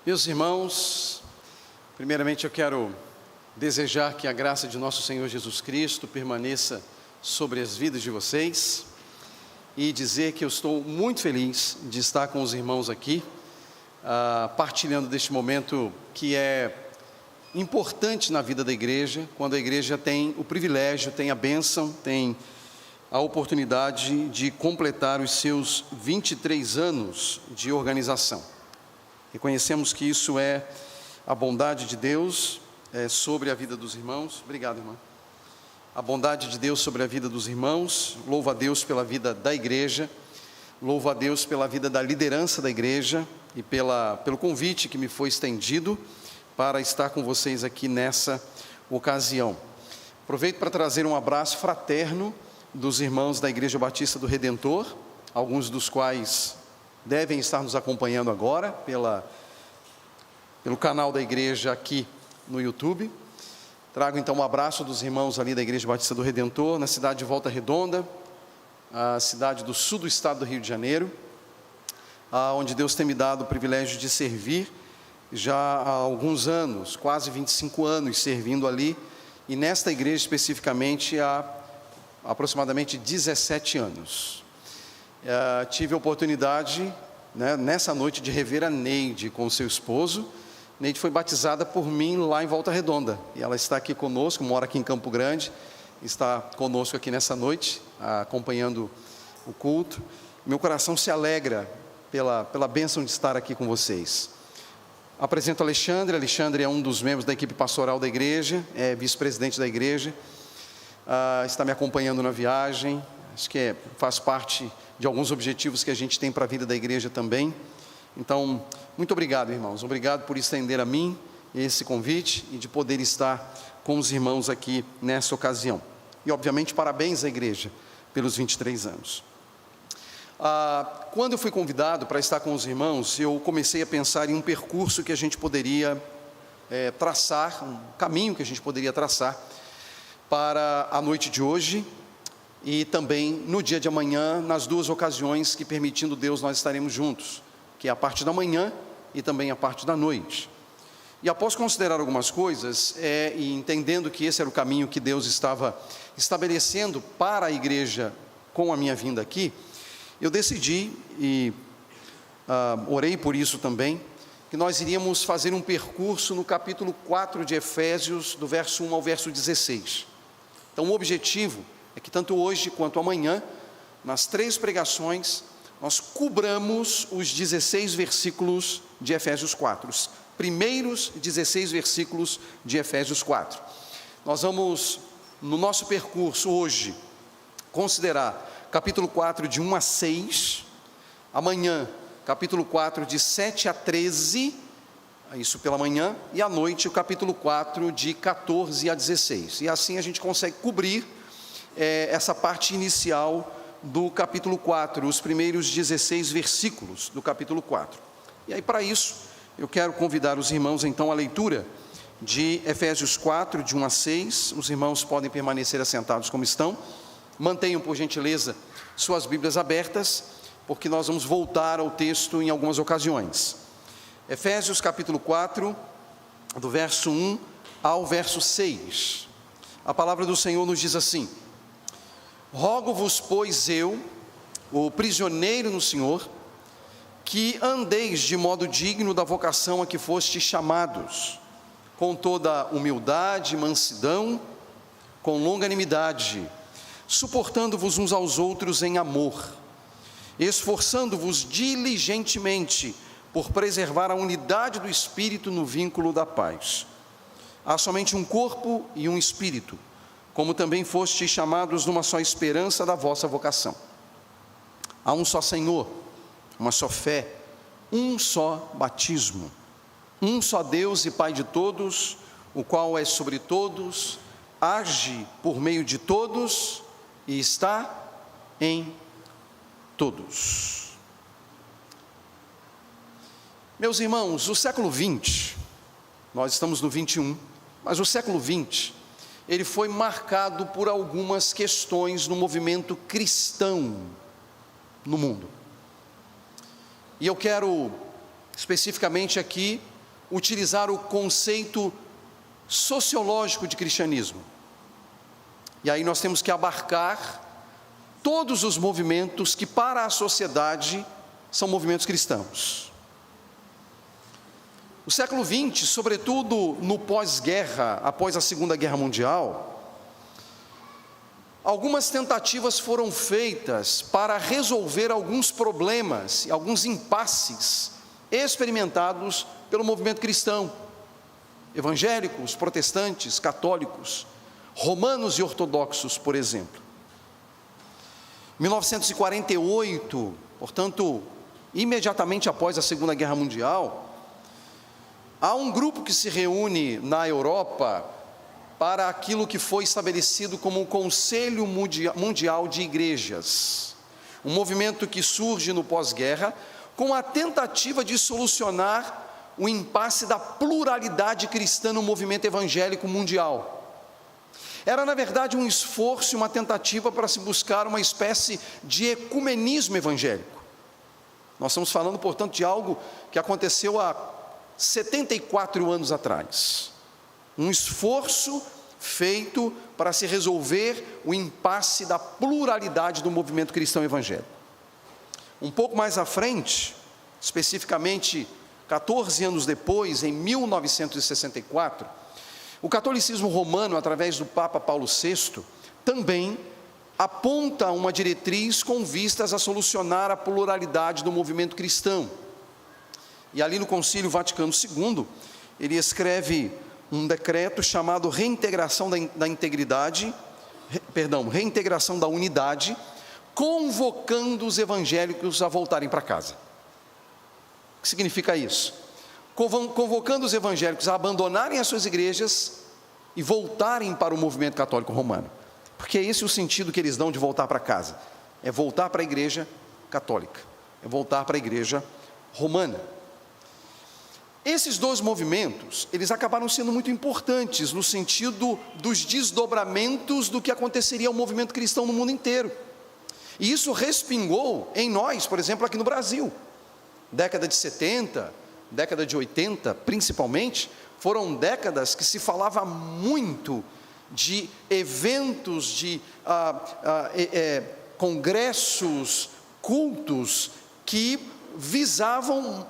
Meus irmãos, primeiramente eu quero desejar que a graça de nosso Senhor Jesus Cristo permaneça sobre as vidas de vocês e dizer que eu estou muito feliz de estar com os irmãos aqui, partilhando deste momento que é importante na vida da igreja, quando a igreja tem o privilégio, tem a bênção, tem a oportunidade de completar os seus 23 anos de organização. Reconhecemos que isso é a bondade de Deus sobre a vida dos irmãos. Obrigado, irmã. A bondade de Deus sobre a vida dos irmãos. Louvo a Deus pela vida da igreja. Louvo a Deus pela vida da liderança da igreja e pelo convite que me foi estendido para estar com vocês aqui nessa ocasião. Aproveito para trazer um abraço fraterno dos irmãos da Igreja Batista do Redentor, alguns dos quais devem estar nos acompanhando agora pelo canal da igreja aqui no YouTube. Trago então um abraço dos irmãos ali da Igreja Batista do Redentor, na cidade de Volta Redonda, a cidade do sul do estado do Rio de Janeiro, onde Deus tem me dado o privilégio de servir já há alguns anos, quase 25 anos servindo ali, e nesta igreja especificamente há aproximadamente 17 anos. Tive a oportunidade, nessa noite, de rever a Neide com o seu esposo. Neide foi batizada por mim lá em Volta Redonda, e ela está aqui conosco, mora aqui em Campo Grande, está conosco aqui nessa noite, acompanhando o culto. Meu coração se alegra pela bênção de estar aqui com vocês. Apresento Alexandre. Alexandre é um dos membros da equipe pastoral da igreja, é vice-presidente da igreja, está me acompanhando na viagem. Acho que faz parte de alguns objetivos que a gente tem para a vida da igreja também. Então, muito obrigado, irmãos. Obrigado por estender a mim esse convite e de poder estar com os irmãos aqui nessa ocasião. E, obviamente, parabéns à igreja pelos 23 anos. Quando eu fui convidado para estar com os irmãos, eu comecei a pensar em um percurso que a gente poderia traçar, um caminho que a gente poderia traçar para a noite de hoje e também no dia de amanhã, nas duas ocasiões que, permitindo Deus, nós estaremos juntos, que é a parte da manhã e também a parte da noite. E após considerar algumas coisas, e entendendo que esse era o caminho que Deus estava estabelecendo para a igreja com a minha vinda aqui, eu decidi, e orei por isso também, que nós iríamos fazer um percurso no capítulo 4 de Efésios, do verso 1 ao verso 16. Então o objetivo é que tanto hoje quanto amanhã, nas 3 pregações, nós cobramos os 16 versículos de Efésios 4, os primeiros 16 versículos de Efésios 4. Nós vamos, no nosso percurso hoje, considerar capítulo 4 de 1 a 6, amanhã capítulo 4 de 7 a 13, isso pela manhã, e à noite o capítulo 4 de 14 a 16, e assim a gente consegue cobrir essa parte inicial do capítulo 4, os primeiros 16 versículos do capítulo 4. E aí, para isso, eu quero convidar os irmãos então à leitura de Efésios 4, de 1 a 6, os irmãos podem permanecer assentados como estão, mantenham por gentileza suas Bíblias abertas, porque nós vamos voltar ao texto em algumas ocasiões. Efésios capítulo 4, do verso 1 ao verso 6, a palavra do Senhor nos diz assim: rogo-vos, pois eu, o prisioneiro no Senhor, que andeis de modo digno da vocação a que fostes chamados, com toda humildade e mansidão, com longanimidade, suportando-vos uns aos outros em amor, esforçando-vos diligentemente por preservar a unidade do Espírito no vínculo da paz. Há somente um corpo e um Espírito, como também fostes chamados numa só esperança da vossa vocação. Há um só Senhor, uma só fé, um só batismo, um só Deus e Pai de todos, o qual é sobre todos, age por meio de todos e está em todos. Meus irmãos, o século 20, nós estamos no 21, mas o século 20, ele foi marcado por algumas questões no movimento cristão no mundo. E eu quero especificamente aqui utilizar o conceito sociológico de cristianismo. E aí nós temos que abarcar todos os movimentos que para a sociedade são movimentos cristãos. O século XX, sobretudo no pós-guerra, após a Segunda Guerra Mundial, algumas tentativas foram feitas para resolver alguns problemas, alguns impasses experimentados pelo movimento cristão. Evangélicos, protestantes, católicos, romanos e ortodoxos, por exemplo. Em 1948, portanto, imediatamente após a Segunda Guerra Mundial, há um grupo que se reúne na Europa para aquilo que foi estabelecido como o Conselho Mundial de Igrejas, um movimento que surge no pós-guerra com a tentativa de solucionar o impasse da pluralidade cristã no movimento evangélico mundial. Era, na verdade, um esforço e uma tentativa para se buscar uma espécie de ecumenismo evangélico. Nós estamos falando, portanto, de algo que aconteceu há 74 anos atrás. Um esforço feito para se resolver o impasse da pluralidade do movimento cristão evangélico. Um pouco mais à frente, especificamente 14 anos depois, em 1964, o catolicismo romano, através do Papa Paulo VI, também aponta uma diretriz com vistas a solucionar a pluralidade do movimento cristão. E ali no Concílio Vaticano II, ele escreve um decreto chamado reintegração reintegração da unidade, convocando os evangélicos a voltarem para casa. O que significa isso? Convocando os evangélicos a abandonarem as suas igrejas e voltarem para o movimento católico romano. Porque é esse o sentido que eles dão de voltar para casa. É voltar para a igreja católica. É voltar para a igreja romana. Esses dois movimentos, eles acabaram sendo muito importantes no sentido dos desdobramentos do que aconteceria ao movimento cristão no mundo inteiro. E isso respingou em nós, por exemplo, aqui no Brasil. Década de 70, década de 80, principalmente, foram décadas que se falava muito de eventos, de congressos, cultos, que visavam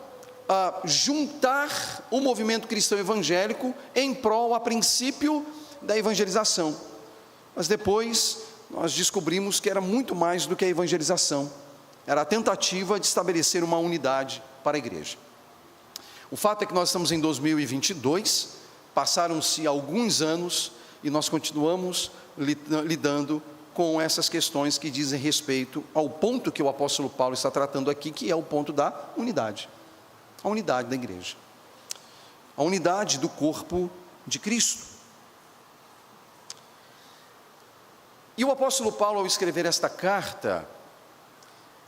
juntar o movimento cristão evangélico em prol, a princípio, da evangelização. Mas depois nós descobrimos que era muito mais do que a evangelização. Era a tentativa de estabelecer uma unidade para a igreja. O fato é que nós estamos em 2022, passaram-se alguns anos e nós continuamos lidando com essas questões que dizem respeito ao ponto que o apóstolo Paulo está tratando aqui, que é o ponto da unidade. A unidade da igreja. A unidade do corpo de Cristo. E o apóstolo Paulo, ao escrever esta carta,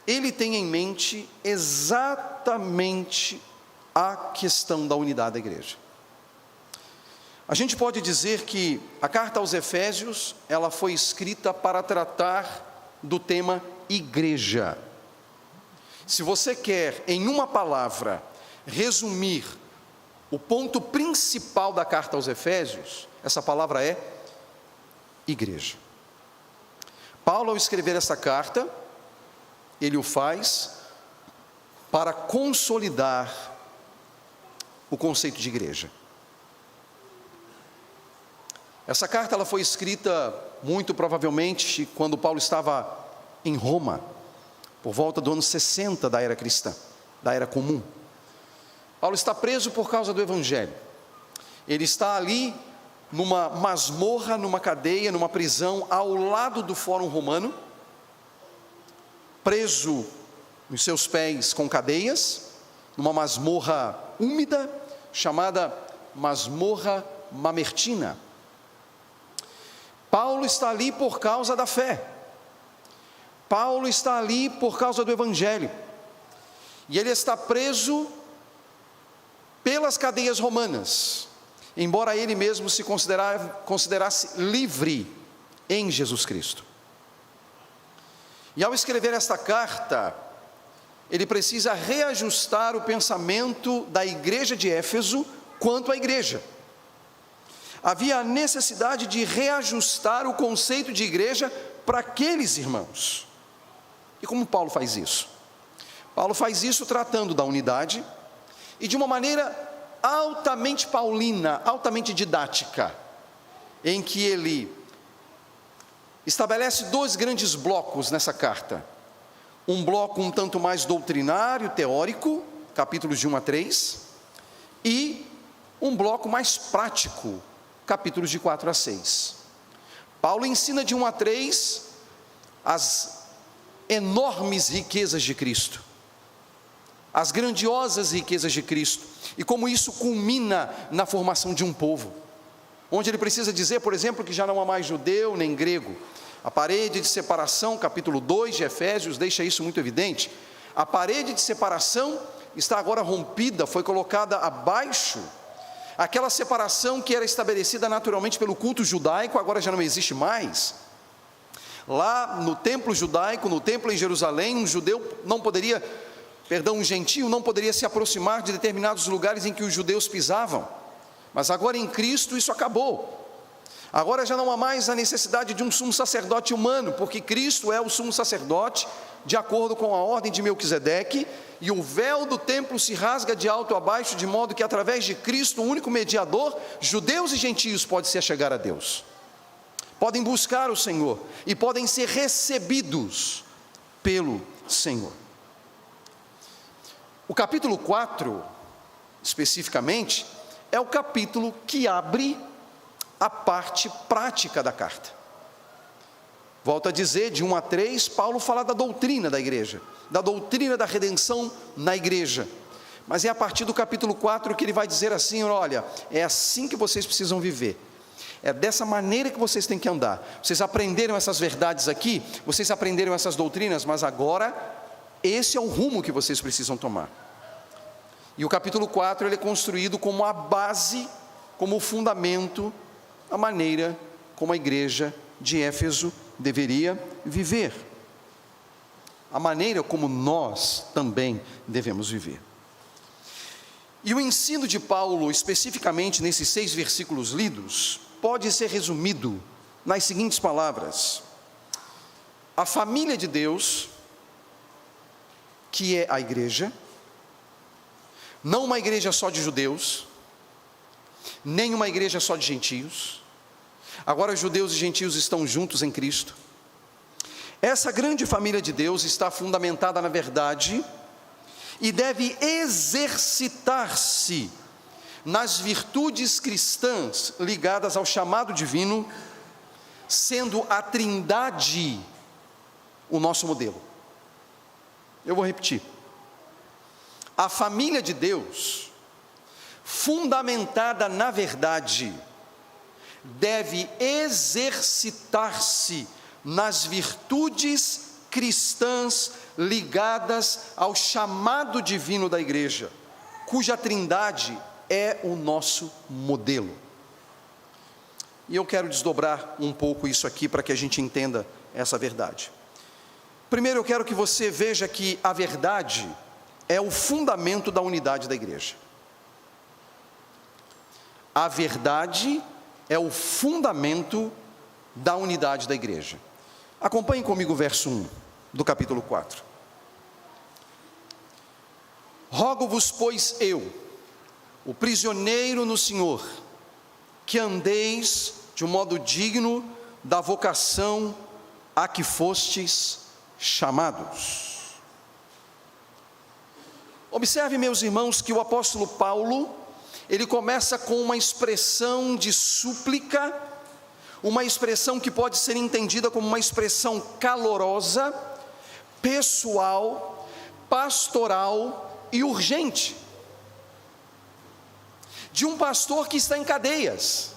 ele tem em mente exatamente a questão da unidade da igreja. A gente pode dizer que a carta aos Efésios, ela foi escrita para tratar do tema igreja. Se você quer, em uma palavra, resumir o ponto principal da carta aos Efésios, essa palavra é igreja. Paulo, ao escrever essa carta, ele o faz para consolidar o conceito de igreja. Essa carta ela foi escrita muito provavelmente quando Paulo estava em Roma, por volta do ano 60 da era cristã, da era comum. Paulo está preso por causa do evangelho. Ele está ali numa masmorra, numa cadeia, numa prisão ao lado do Fórum Romano, preso nos seus pés com cadeias, numa masmorra úmida, chamada Masmorra Mamertina. Paulo está ali por causa da fé. Paulo está ali por causa do evangelho. E ele está preso pelas cadeias romanas, embora ele mesmo se considerasse livre em Jesus Cristo. E ao escrever esta carta, ele precisa reajustar o pensamento da igreja de Éfeso quanto à igreja. Havia a necessidade de reajustar o conceito de igreja para aqueles irmãos. E como Paulo faz isso? Paulo faz isso tratando da unidade e de uma maneira altamente paulina, altamente didática, em que ele estabelece 2 grandes blocos nessa carta. Um bloco um tanto mais doutrinário, teórico, capítulos de 1 a 3, e um bloco mais prático, capítulos de 4 a 6. Paulo ensina de 1 a 3 as enormes riquezas de Cristo, as grandiosas riquezas de Cristo, e como isso culmina na formação de um povo, onde ele precisa dizer, por exemplo, que já não há mais judeu nem grego. A parede de separação, capítulo 2 de Efésios, deixa isso muito evidente. A parede de separação está agora rompida, foi colocada abaixo. Aquela separação que era estabelecida naturalmente pelo culto judaico, agora já não existe mais. Lá no templo judaico, no templo em Jerusalém, um gentio não poderia se aproximar de determinados lugares em que os judeus pisavam. Mas agora em Cristo isso acabou. Agora já não há mais a necessidade de um sumo sacerdote humano, porque Cristo é o sumo sacerdote, de acordo com a ordem de Melquisedeque, e o véu do templo se rasga de alto a baixo, de modo que através de Cristo, o único mediador, judeus e gentios podem se achegar a Deus, podem buscar o Senhor, e podem ser recebidos pelo Senhor. O capítulo 4, especificamente, é o capítulo que abre a parte prática da carta. Volto a dizer, de 1 a 3, Paulo fala da doutrina da igreja, da doutrina da redenção na igreja, mas é a partir do capítulo 4 que ele vai dizer assim: olha, é assim que vocês precisam viver, é dessa maneira que vocês têm que andar. Vocês aprenderam essas verdades aqui, vocês aprenderam essas doutrinas, mas agora esse é o rumo que vocês precisam tomar. E o capítulo 4 ele é construído como a base, como o fundamento, a maneira como a igreja de Éfeso deveria viver, a maneira como nós também devemos viver. E o ensino de Paulo, especificamente nesses 6 versículos lidos, pode ser resumido nas seguintes palavras: a família de Deus, que é a igreja, não uma igreja só de judeus, nem uma igreja só de gentios. Agora judeus e gentios estão juntos em Cristo. Essa grande família de Deus está fundamentada na verdade e deve exercitar-se nas virtudes cristãs ligadas ao chamado divino, sendo a Trindade o nosso modelo. Eu vou repetir. A família de Deus, fundamentada na verdade, deve exercitar-se nas virtudes cristãs ligadas ao chamado divino da igreja, cuja Trindade é o nosso modelo. E eu quero desdobrar um pouco isso aqui para que a gente entenda essa verdade. Primeiro eu quero que você veja que a verdade é o fundamento da unidade da igreja. A verdade é o fundamento da unidade da igreja. Acompanhe comigo o verso 1 do capítulo 4. Rogo-vos, pois eu, o prisioneiro no Senhor, que andeis de um modo digno da vocação a que fostes chamados. Observe, meus irmãos, que o apóstolo Paulo, ele começa com uma expressão de súplica, uma expressão que pode ser entendida como uma expressão calorosa, pessoal, pastoral e urgente, de um pastor que está em cadeias,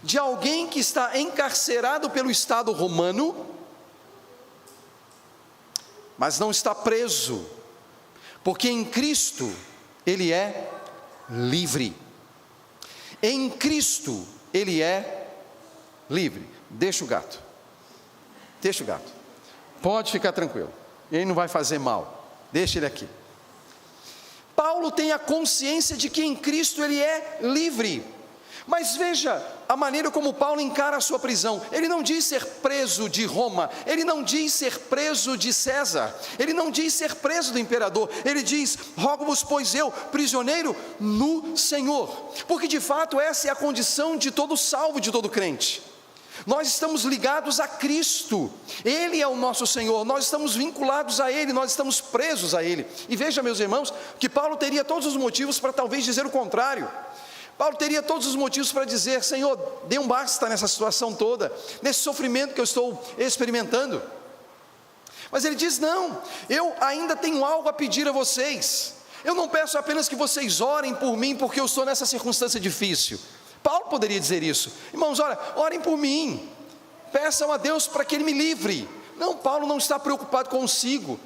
de alguém que está encarcerado pelo Estado romano, mas não está preso, porque em Cristo ele é livre. Em Cristo ele é livre. Deixa o gato. Pode ficar tranquilo. Ele não vai fazer mal. Deixa ele aqui. Paulo Paulo tem a consciência de que em Cristo ele é livre. Mas veja a maneira como Paulo encara a sua prisão. Ele não diz ser preso de Roma, ele não diz ser preso de César, ele não diz ser preso do imperador, ele diz: rogo-vos, pois eu, prisioneiro no Senhor. Porque de fato essa é a condição de todo salvo, de todo crente. Nós estamos ligados a Cristo, Ele é o nosso Senhor, nós estamos vinculados a Ele, nós estamos presos a Ele. E veja, meus irmãos, que Paulo teria todos os motivos para talvez dizer o contrário. Paulo teria todos os motivos para dizer: Senhor, dê um basta nessa situação toda, nesse sofrimento que eu estou experimentando. Mas ele diz: não, eu ainda tenho algo a pedir a vocês. Eu não peço apenas que vocês orem por mim, porque eu estou nessa circunstância difícil. Paulo poderia dizer isso: irmãos, olha, orem por mim, peçam a Deus para que Ele me livre. Não, Paulo não está preocupado consigo,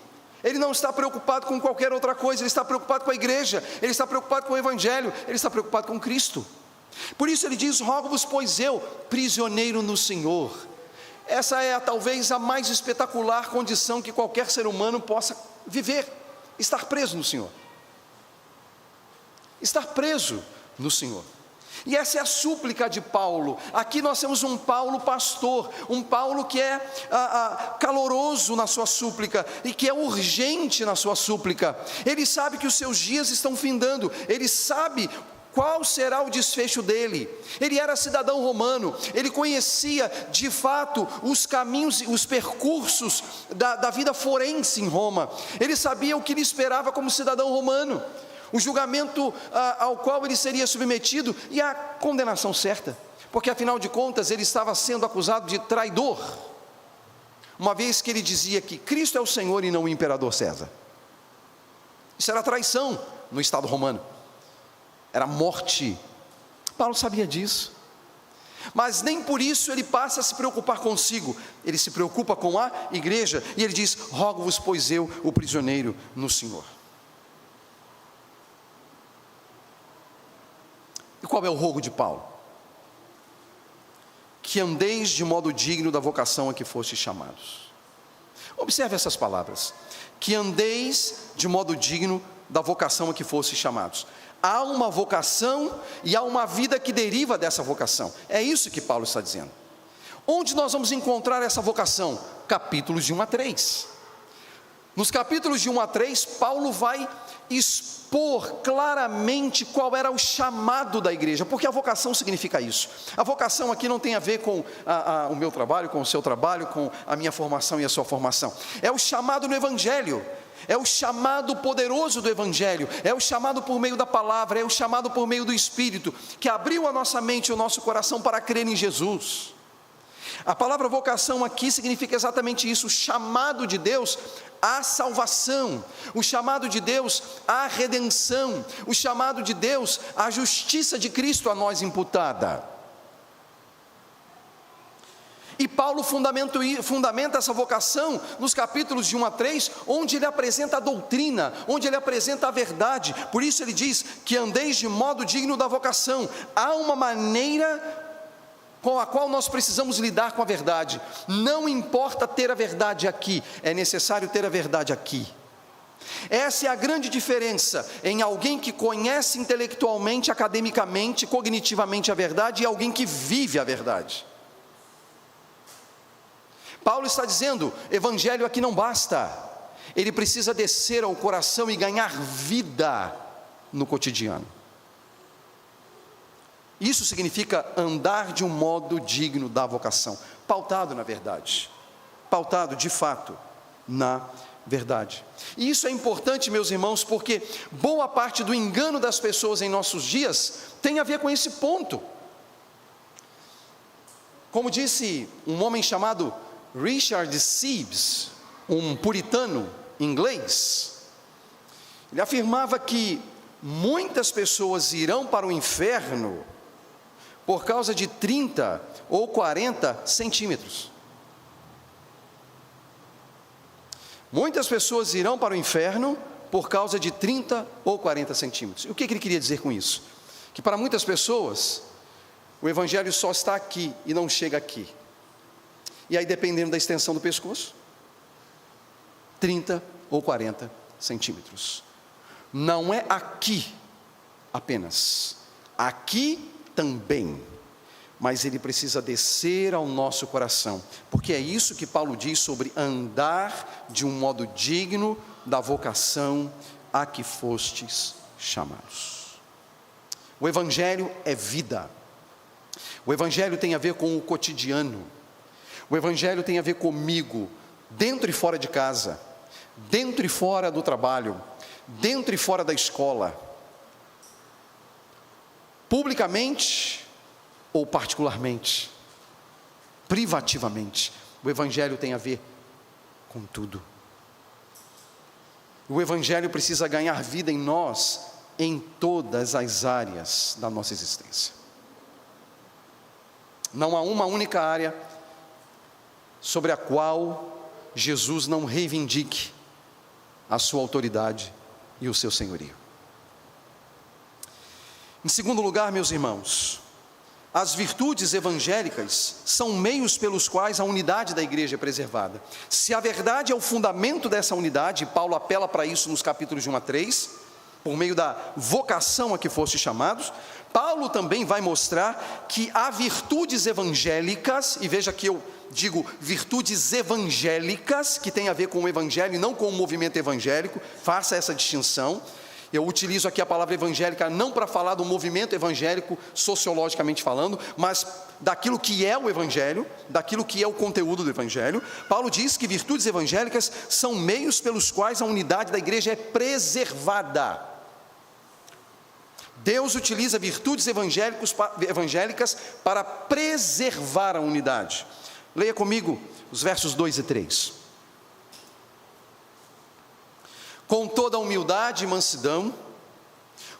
ele não está preocupado com qualquer outra coisa, ele está preocupado com a igreja, ele está preocupado com o Evangelho, ele está preocupado com Cristo. Por isso ele diz: rogo-vos, pois eu, prisioneiro no Senhor. Essa é talvez a mais espetacular condição que qualquer ser humano possa viver: estar preso no Senhor. Estar preso no Senhor. E essa é a súplica de Paulo. Aqui nós temos um Paulo pastor, um Paulo que é caloroso na sua súplica, e que é urgente na sua súplica. Ele sabe que os seus dias estão findando, ele sabe qual será o desfecho dele. Ele era cidadão romano, ele conhecia de fato os caminhos, os percursos da vida forense em Roma. Ele sabia o que lhe esperava como cidadão romano, o julgamento ao qual ele seria submetido e a condenação certa, porque afinal de contas ele estava sendo acusado de traidor, uma vez que ele dizia que Cristo é o Senhor e não o imperador César. Isso era traição no Estado romano, era morte. Paulo sabia disso, mas nem por isso ele passa a se preocupar consigo, ele se preocupa com a igreja, e ele diz: rogo-vos, pois eu, o prisioneiro no Senhor. E qual é o rogo de Paulo? Que andeis de modo digno da vocação a que fostes chamados. Observe essas palavras: que andeis de modo digno da vocação a que fostes chamados. Há uma vocação e há uma vida que deriva dessa vocação. É isso que Paulo está dizendo. Onde nós vamos encontrar essa vocação? Capítulos de 1 a 3. Nos capítulos de 1 a 3, Paulo vai expor claramente qual era o chamado da igreja, porque a vocação significa isso. A vocação aqui não tem a ver com o meu trabalho, com o seu trabalho, com a minha formação e a sua formação. É o chamado no Evangelho, é o chamado poderoso do Evangelho, é o chamado por meio da palavra, é o chamado por meio do Espírito, que abriu a nossa mente e o nosso coração para crer em Jesus. A palavra vocação aqui significa exatamente isso: o chamado de Deus à salvação, o chamado de Deus à redenção, o chamado de Deus à justiça de Cristo a nós imputada. E Paulo fundamenta essa vocação nos capítulos de 1 a 3, onde ele apresenta a doutrina, onde ele apresenta a verdade. Por isso ele diz que andeis de modo digno da vocação. Há uma maneira com a qual nós precisamos lidar com a verdade. Não importa ter a verdade aqui, é necessário ter a verdade aqui. Essa é a grande diferença em alguém que conhece intelectualmente, academicamente, cognitivamente a verdade, e alguém que vive a verdade. Paulo está dizendo: evangelho aqui não basta, ele precisa descer ao coração e ganhar vida no cotidiano. Isso significa andar de um modo digno da vocação, pautado na verdade, pautado de fato na verdade. E isso é importante, meus irmãos, porque boa parte do engano das pessoas em nossos dias tem a ver com esse ponto. Como disse um homem chamado Richard Sibbes, um puritano inglês, ele afirmava que muitas pessoas irão para o inferno por causa de 30 ou 40 centímetros. Muitas pessoas irão para o inferno por causa de 30 ou 40 centímetros. E o que ele queria dizer com isso? Que para muitas pessoas, o evangelho só está aqui e não chega aqui. E aí, dependendo da extensão do pescoço, 30 ou 40 centímetros. não é aqui apenas, aqui também, mas ele precisa descer ao nosso coração, porque é isso que Paulo diz sobre andar de um modo digno da vocação a que fostes chamados. O Evangelho é vida, o Evangelho tem a ver com o cotidiano, o Evangelho tem a ver comigo, dentro e fora de casa, dentro e fora do trabalho, dentro e fora da escola, publicamente ou particularmente, privativamente. O Evangelho tem a ver com tudo. O Evangelho precisa ganhar vida em nós, em todas as áreas da nossa existência. Não há uma única área sobre a qual Jesus não reivindique a sua autoridade e o seu senhorio. Em segundo lugar, meus irmãos, as virtudes evangélicas são meios pelos quais a unidade da igreja é preservada. Se a verdade é o fundamento dessa unidade, e Paulo apela para isso nos capítulos de 1 a 3, por meio da vocação a que foste chamados, Paulo também vai mostrar que há virtudes evangélicas, e veja que eu digo virtudes evangélicas, que tem a ver com o evangelho e não com o movimento evangélico, faça essa distinção. Eu utilizo aqui a palavra evangélica não para falar do movimento evangélico sociologicamente falando, mas daquilo que é o evangelho, daquilo que é o conteúdo do evangelho. Paulo diz que virtudes evangélicas são meios pelos quais a unidade da igreja é preservada. Deus utiliza virtudes evangélicas para preservar a unidade. Leia comigo os versos 2 e 3. Com toda humildade e mansidão,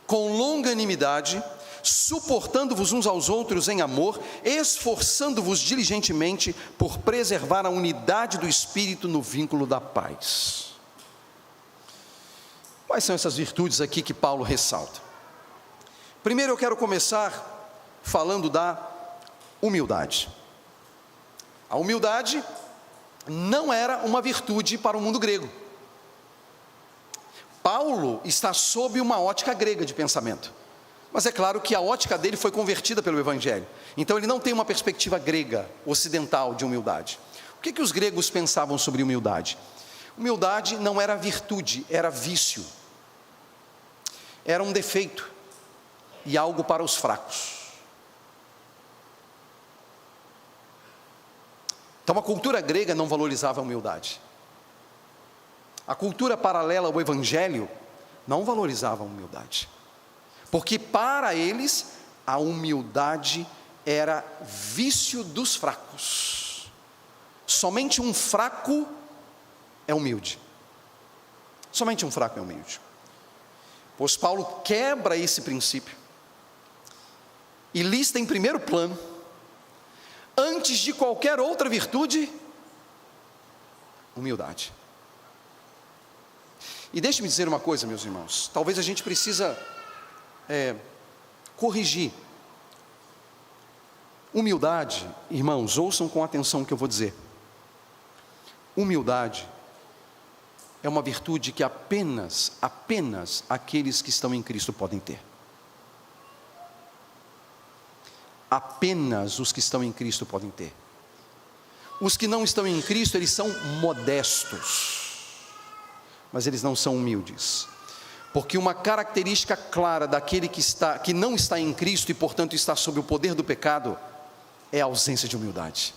com longanimidade, suportando-vos uns aos outros em amor, esforçando-vos diligentemente por preservar a unidade do Espírito no vínculo da paz. Quais são essas virtudes aqui que Paulo ressalta? Primeiro eu quero começar falando da humildade. A humildade não era uma virtude para o mundo grego. Paulo está sob uma ótica grega de pensamento, mas é claro que a ótica dele foi convertida pelo Evangelho, então ele não tem uma perspectiva grega, ocidental de humildade. O que os gregos pensavam sobre humildade? Humildade não era virtude, era vício, era um defeito e algo para os fracos. Então a cultura grega não valorizava a humildade. A cultura paralela ao Evangelho não valorizava a humildade, porque para eles a humildade era vício dos fracos. Somente um fraco é humilde. Somente um fraco é humilde. Pois Paulo quebra esse princípio e lista em primeiro plano, antes de qualquer outra virtude, humildade. E deixe-me dizer uma coisa, meus irmãos, talvez a gente precisa corrigir. Humildade, irmãos, ouçam com atenção o que eu vou dizer. Humildade é uma virtude que apenas aqueles que estão em Cristo podem ter. Apenas os que estão em Cristo podem ter. Os que não estão em Cristo, eles são modestos, mas eles não são humildes, porque uma característica clara daquele que não está em Cristo e portanto está sob o poder do pecado, é a ausência de humildade.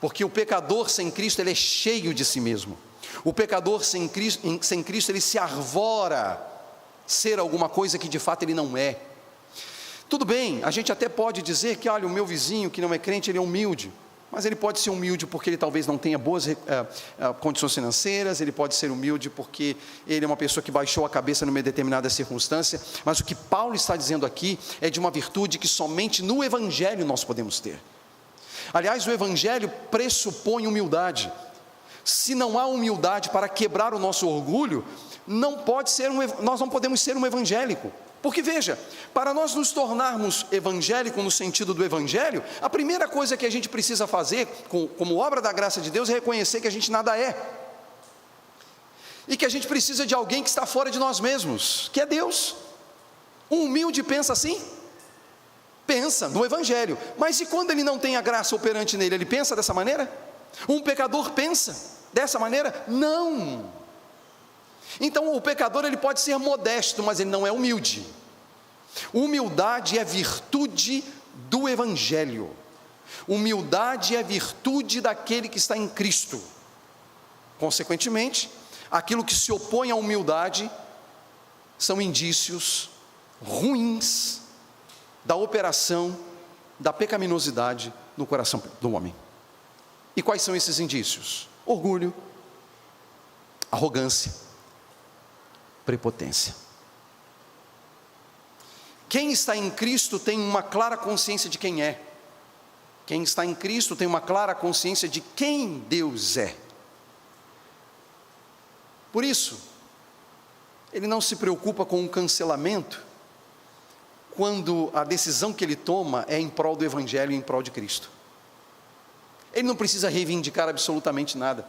Porque o pecador sem Cristo, ele é cheio de si mesmo. O pecador sem Cristo, ele se arvora ser alguma coisa que de fato ele não é. Tudo bem, a gente até pode dizer que, olha, o meu vizinho que não é crente, ele é humilde. Mas ele pode ser humilde porque ele talvez não tenha boas condições financeiras, ele pode ser humilde porque ele é uma pessoa que baixou a cabeça numa determinada circunstância, mas o que Paulo está dizendo aqui é de uma virtude que somente no Evangelho nós podemos ter. Aliás, o Evangelho pressupõe humildade. Se não há humildade para quebrar o nosso orgulho, nós não podemos ser um evangélico. Porque veja, para nós nos tornarmos evangélicos no sentido do Evangelho, a primeira coisa que a gente precisa fazer, como obra da graça de Deus, é reconhecer que a gente nada é. e que a gente precisa de alguém que está fora de nós mesmos, que é Deus. Um humilde pensa assim? Pensa no Evangelho, mas e quando ele não tem a graça operante nele, ele pensa dessa maneira? Um pecador pensa dessa maneira? Não. Então o pecador ele pode ser modesto, mas ele não é humilde. Humildade é virtude do Evangelho. Humildade é virtude daquele que está em Cristo. Consequentemente, aquilo que se opõe à humildade são indícios ruins da operação da pecaminosidade no coração do homem. E quais são esses indícios? Orgulho, arrogância, prepotência. Quem está em Cristo tem uma clara consciência de quem é. Quem está em Cristo tem uma clara consciência de quem Deus é. Por isso, ele não se preocupa com o cancelamento, quando a decisão que ele toma é em prol do Evangelho e em prol de Cristo. Ele não precisa reivindicar absolutamente nada,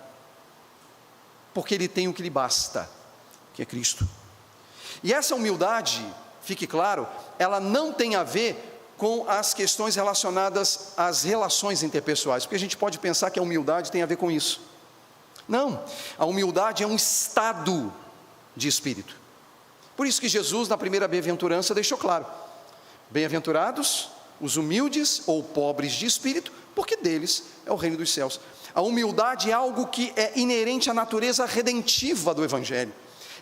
porque ele tem o que lhe basta, que é Cristo. E essa humildade, fique claro, ela não tem a ver com as questões relacionadas às relações interpessoais, porque a gente pode pensar que a humildade tem a ver com isso. Não, a humildade é um estado de espírito. Por isso que Jesus, na primeira bem-aventurança, deixou claro: bem-aventurados os humildes ou pobres de espírito, porque deles é o reino dos céus. A humildade é algo que é inerente à natureza redentiva do Evangelho.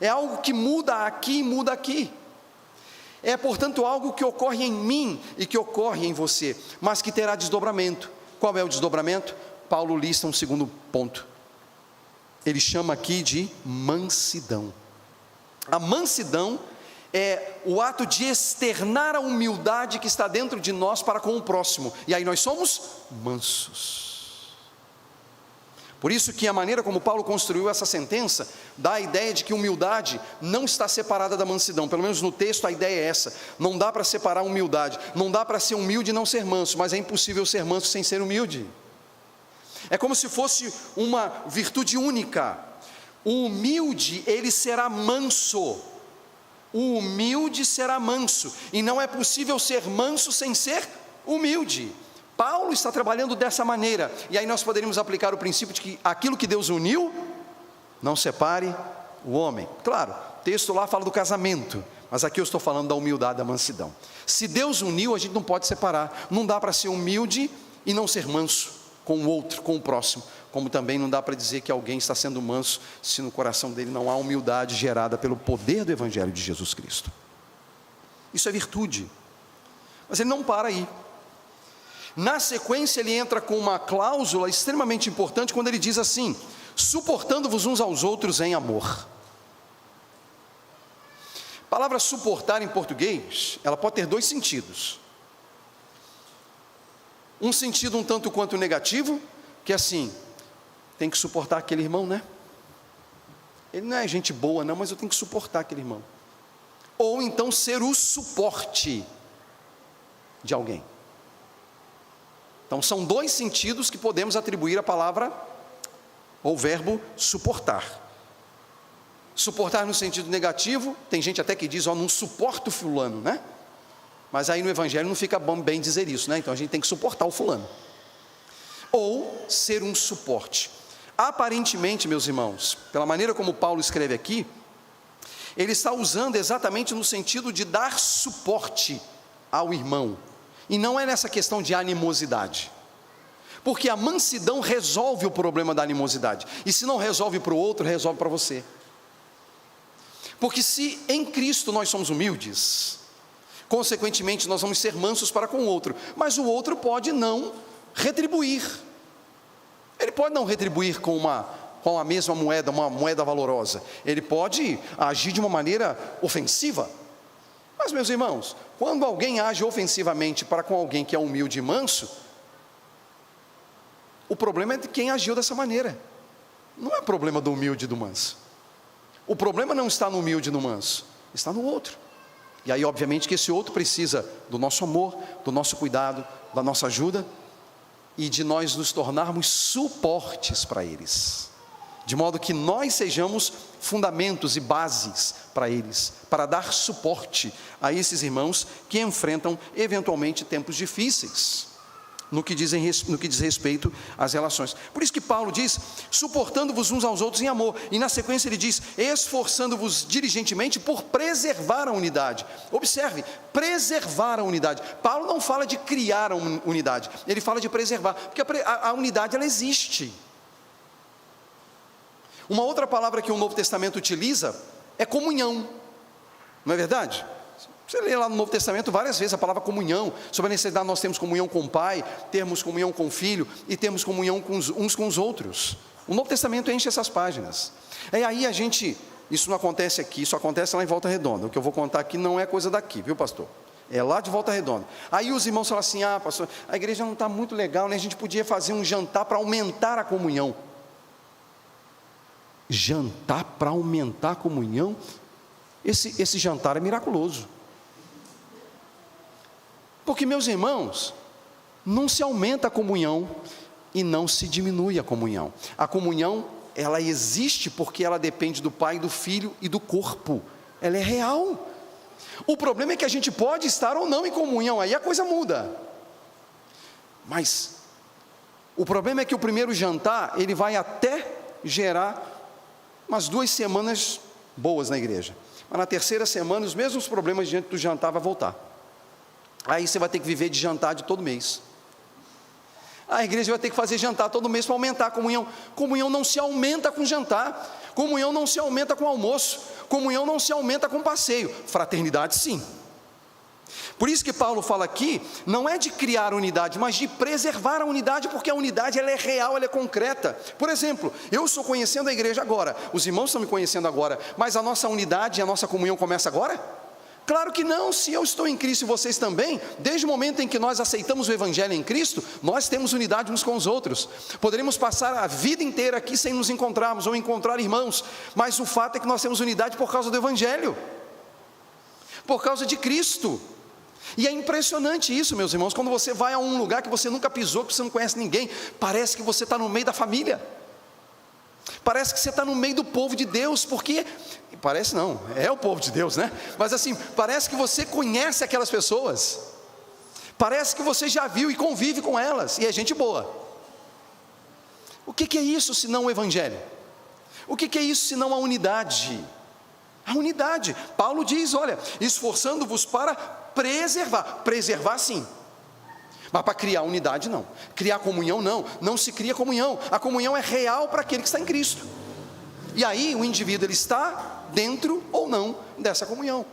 É algo que muda aqui e muda aqui. É, portanto, algo que ocorre em mim e que ocorre em você, mas que terá desdobramento. Qual é o desdobramento? Paulo lista um segundo ponto. Ele chama aqui de mansidão. A mansidão é o ato de externar a humildade que está dentro de nós para com o próximo, e aí nós somos mansos. Por isso que a maneira como Paulo construiu essa sentença, dá a ideia de que humildade não está separada da mansidão. Pelo menos no texto a ideia é essa: não dá para separar a humildade, não dá para ser humilde e não ser manso, mas é impossível ser manso sem ser humilde. É como se fosse uma virtude única. O humilde, ele será manso. O humilde será manso, e não é possível ser manso sem ser humilde. Paulo está trabalhando dessa maneira, e aí nós poderíamos aplicar o princípio de que aquilo que Deus uniu, não separe o homem. Claro, o texto lá fala do casamento, mas aqui eu estou falando da humildade, da mansidão. Se Deus uniu, a gente não pode separar. Não dá para ser humilde e não ser manso com o outro, com o próximo. Como também não dá para dizer que alguém está sendo manso se no coração dele não há humildade gerada pelo poder do Evangelho de Jesus Cristo. Isso é virtude. Mas ele não para aí. Na sequência ele entra com uma cláusula extremamente importante quando ele diz assim: suportando-vos uns aos outros em amor. A palavra suportar em português, ela pode ter dois sentidos. Um sentido um tanto quanto negativo, que é assim: tem que suportar aquele irmão, né? Ele não é gente boa não, mas eu tenho que suportar aquele irmão. Ou então ser o suporte de alguém. Então são dois sentidos que podemos atribuir à palavra ou verbo suportar. Suportar no sentido negativo, tem gente até que diz: ó, não suporto fulano, né? Mas aí no Evangelho não fica bem dizer isso, né? Então a gente tem que suportar o fulano. Ou ser um suporte. Aparentemente, meus irmãos, pela maneira como Paulo escreve aqui, ele está usando exatamente no sentido de dar suporte ao irmão, e não é nessa questão de animosidade, porque a mansidão resolve o problema da animosidade, e se não resolve para o outro, resolve para você. Porque se em Cristo nós somos humildes, consequentemente nós vamos ser mansos para com o outro, mas o outro pode não retribuir. Ele pode não retribuir com a mesma moeda, uma moeda valorosa. Ele pode agir de uma maneira ofensiva. Mas, meus irmãos, quando alguém age ofensivamente para com alguém que é humilde e manso, o problema é de quem agiu dessa maneira. Não é problema do humilde e do manso. O problema não está no humilde e no manso, está no outro. E aí, obviamente, que esse outro precisa do nosso amor, do nosso cuidado, da nossa ajuda, e de nós nos tornarmos suportes para eles. de modo que nós sejamos fundamentos e bases para eles, para dar suporte a esses irmãos que enfrentam eventualmente tempos difíceis, no que diz respeito às relações. Por isso que Paulo diz, suportando-vos uns aos outros em amor, e na sequência ele diz, esforçando-vos diligentemente por preservar a unidade. Observe, preservar a unidade. Paulo não fala de criar a unidade, ele fala de preservar, porque a unidade ela existe. Uma outra palavra que o Novo Testamento utiliza é comunhão, não é verdade? Você lê lá no Novo Testamento várias vezes a palavra comunhão, sobre a necessidade de nós termos comunhão com o Pai, termos comunhão com o Filho e termos comunhão uns com os outros. O Novo Testamento enche essas páginas. E aí isso não acontece aqui, isso acontece lá em Volta Redonda. O que eu vou contar aqui não é coisa daqui, viu, pastor? É lá de Volta Redonda. Aí os irmãos falam assim, pastor, a igreja não está muito legal, né? A gente podia fazer um jantar para aumentar a comunhão. Jantar para aumentar a comunhão? Esse jantar é miraculoso. Porque, meus irmãos, não se aumenta a comunhão e não se diminui a comunhão. A comunhão, ela existe porque ela depende do Pai, do Filho e do corpo. Ela é real. O problema é que a gente pode estar ou não em comunhão, aí a coisa muda. Mas o problema é que o primeiro jantar, ele vai até gerar umas 2 semanas boas na igreja. Mas na terceira semana, os mesmos problemas diante do jantar vão voltar. Aí você vai ter que viver de jantar de todo mês. A igreja vai ter que fazer jantar todo mês para aumentar a comunhão. Comunhão não se aumenta com jantar. Comunhão não se aumenta com almoço. Comunhão não se aumenta com passeio. Fraternidade sim. Por isso que Paulo fala aqui, não é de criar unidade, mas de preservar a unidade, porque a unidade ela é real, ela é concreta. Por exemplo, eu estou conhecendo a igreja agora, os irmãos estão me conhecendo agora, mas a nossa unidade e a nossa comunhão começa agora? Claro que não. Se eu estou em Cristo e vocês também, desde o momento em que nós aceitamos o Evangelho em Cristo, nós temos unidade uns com os outros. Poderíamos passar a vida inteira aqui sem nos encontrarmos, ou encontrar irmãos, mas o fato é que nós temos unidade por causa do Evangelho, por causa de Cristo. E é impressionante isso, meus irmãos, quando você vai a um lugar que você nunca pisou, que você não conhece ninguém, parece que você está no meio da família, parece que você está no meio do povo de Deus, porque, parece não, é o povo de Deus, né? Mas assim, parece que você conhece aquelas pessoas, parece que você já viu e convive com elas, e é gente boa. O que é isso senão o Evangelho? O que é isso senão a unidade? A unidade, Paulo diz, olha, esforçando-vos para preservar sim, mas para criar unidade não, criar comunhão não se cria comunhão, a comunhão é real para aquele que está em Cristo, e aí o indivíduo ele está dentro ou não dessa comunhão,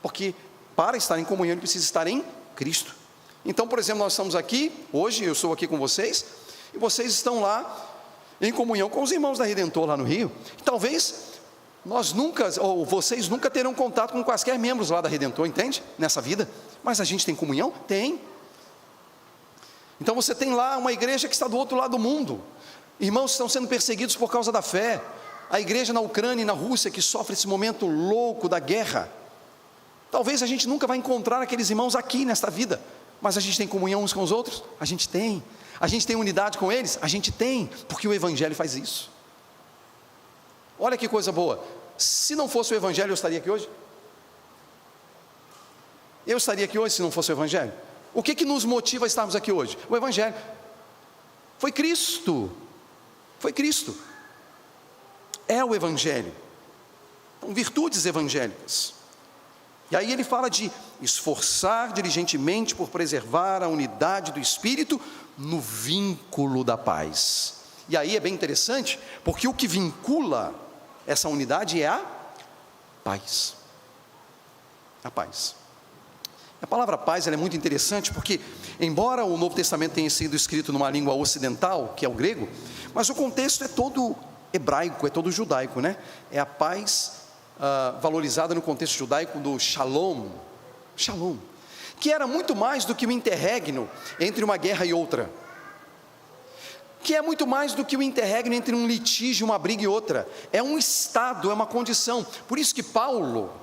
porque para estar em comunhão ele precisa estar em Cristo. Então, por exemplo, nós estamos aqui, hoje eu estou aqui com vocês, e vocês estão lá em comunhão com os irmãos da Redentor lá no Rio, talvez vocês nunca terão contato com quaisquer membros lá da Redentor, entende? Nessa vida, mas a gente tem comunhão? Tem. Então você tem lá uma igreja que está do outro lado do mundo, irmãos que estão sendo perseguidos por causa da fé, a igreja na Ucrânia e na Rússia que sofre esse momento louco da guerra. Talvez a gente nunca vai encontrar aqueles irmãos aqui nesta vida, mas a gente tem comunhão uns com os outros? A gente tem unidade com eles? A gente tem, porque o Evangelho faz isso. Olha que coisa boa, se não fosse o Evangelho eu estaria aqui hoje? Eu estaria aqui hoje se não fosse o Evangelho? O que nos motiva a estarmos aqui hoje? O Evangelho. Foi Cristo, é o Evangelho, são virtudes evangélicas. E aí ele fala de esforçar diligentemente por preservar a unidade do Espírito no vínculo da paz. E aí é bem interessante, porque o que vincula essa unidade é a paz. A paz. A palavra paz ela é muito interessante, porque embora o Novo Testamento tenha sido escrito numa língua ocidental, que é o grego, mas o contexto é todo hebraico, é todo judaico, né? É a paz valorizada no contexto judaico do shalom, que era muito mais do que o interregno entre uma guerra e outra, que é muito mais do que o interregno entre um litígio, uma briga e outra, é um estado, é uma condição. Por isso que Paulo,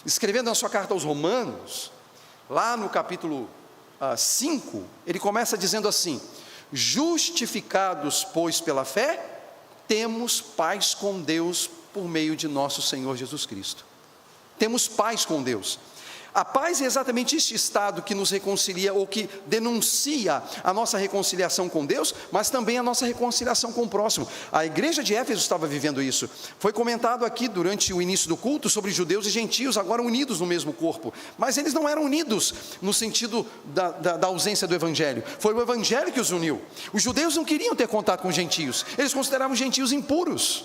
escrevendo na sua carta aos Romanos, lá no capítulo 5, ele começa dizendo assim: justificados, pois, pela fé, temos paz com Deus por meio de nosso Senhor Jesus Cristo. Temos paz com Deus. A paz é exatamente este estado que nos reconcilia, ou que denuncia a nossa reconciliação com Deus, mas também a nossa reconciliação com o próximo. A igreja de Éfeso estava vivendo isso. Foi comentado aqui durante o início do culto sobre judeus e gentios, agora unidos no mesmo corpo. Mas eles não eram unidos no sentido da ausência do evangelho. Foi o evangelho que os uniu. Os judeus não queriam ter contato com os gentios. Eles consideravam os gentios impuros.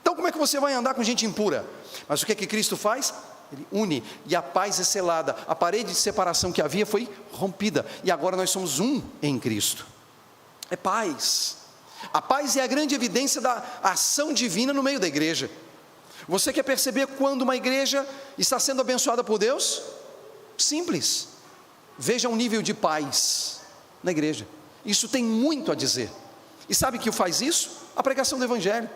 Então como é que você vai andar com gente impura? Mas o que é que Cristo faz? Ele une, e a paz é selada. A parede de separação que havia foi rompida, e agora nós somos um em Cristo. É paz. A paz é a grande evidência da ação divina no meio da igreja. Você quer perceber quando uma igreja está sendo abençoada por Deus? Simples. Veja o nível de paz na igreja. Isso tem muito a dizer. E sabe o que faz isso? A pregação do evangelho.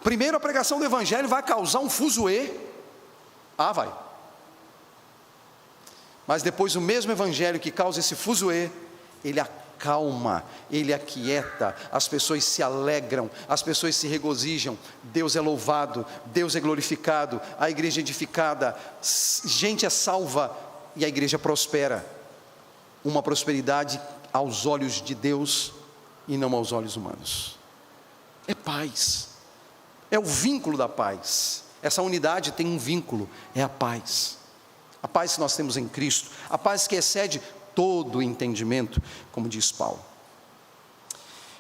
Primeiro, a pregação do evangelho vai causar um fuzuê. Vai. Mas depois o mesmo evangelho que causa esse fuzuê, ele acalma, ele aquieta, as pessoas se alegram, as pessoas se regozijam, Deus é louvado, Deus é glorificado, a igreja é edificada, gente é salva e a igreja prospera. Uma prosperidade aos olhos de Deus e não aos olhos humanos. É paz, é o vínculo da paz. Essa unidade tem um vínculo, é a paz que nós temos em Cristo, a paz que excede todo o entendimento, como diz Paulo.